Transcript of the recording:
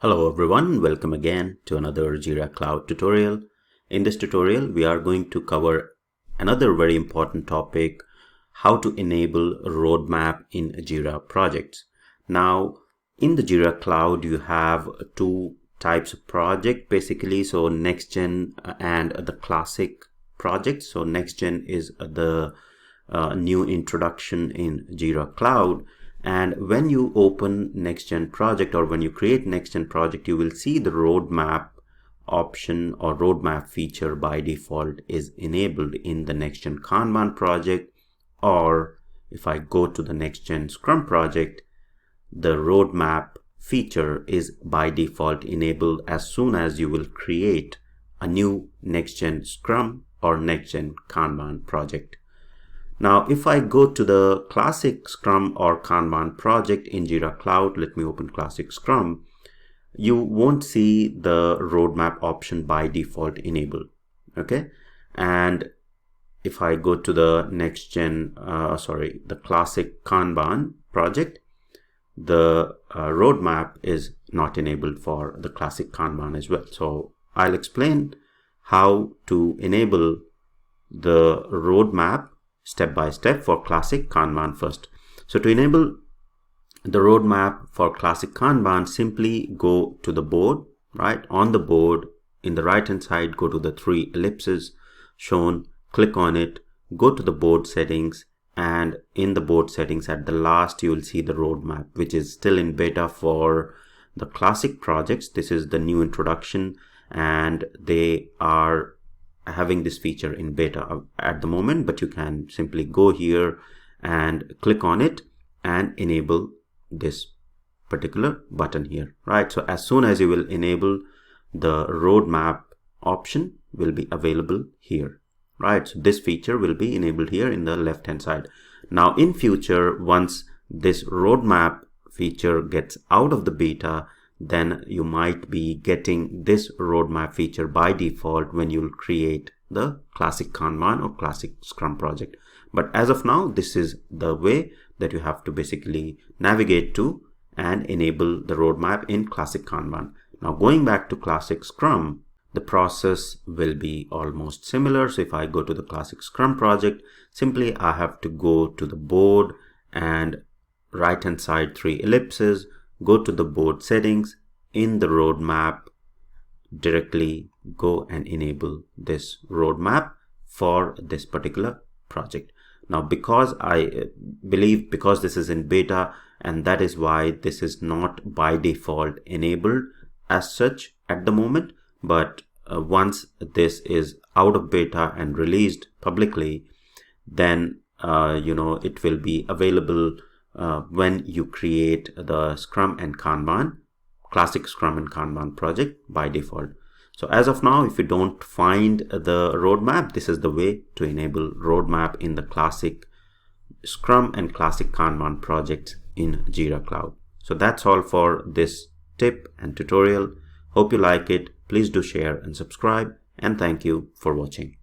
Hello everyone, welcome again to another Jira Cloud tutorial. In this tutorial, we are going to cover another very important topic, how to enable a roadmap in Jira projects. Now, in the Jira Cloud, you have two types of project basically. So next gen and the classic project. So next gen is the new introduction in Jira Cloud. And when you open next-gen project or when you create next-gen project, you will see the roadmap option or roadmap feature by default is enabled in the next-gen Kanban project. Or if I go to the next-gen Scrum project, the roadmap feature is by default enabled as soon as you will create a new next-gen Scrum or next-gen Kanban project. Now, if I go to the classic Scrum or Kanban project in Jira Cloud, let me open classic Scrum, you won't see the roadmap option by default enabled. Okay. And if I go to the the classic Kanban project, the roadmap is not enabled for the classic Kanban as well. So I'll explain how to enable the roadmap step by step for classic Kanban first. So to enable the roadmap for classic Kanban, simply go to the board, right? On the board, in the right hand side, go to the three ellipses shown, click on it, go to the board settings, and in the board settings at the last, you will see the roadmap, which is still in beta for the classic projects. This is the new introduction, and they are having this feature in beta at the moment, but you can simply go here and click on it and enable this particular button here, right? So as soon as you will enable, the roadmap option will be available here, right? So this feature will be enabled here in the left hand side. Now in future, once this roadmap feature gets out of the beta, then you might be getting this roadmap feature by default when you'll create the classic Kanban or classic Scrum project. But as of now, this is the way that you have to basically navigate to and enable the roadmap in classic Kanban. Now going back to classic Scrum, the process will be almost similar. So if I go to the classic Scrum project, simply I have to go to the board and right hand side three ellipses, go to the board settings, in the roadmap, directly go and enable this roadmap for this particular project. Now, because I believe because this is in beta, and that is why this is not by default enabled as such at the moment, but once this is out of beta and released publicly, then it will be available when you create the Scrum and Kanban, classic Scrum and Kanban project by default. So as of now, if you don't find the roadmap, this is the way to enable roadmap in the classic Scrum and classic Kanban projects in Jira Cloud. So that's all for this tip and tutorial. Hope you like it. Please do share and subscribe, and thank you for watching.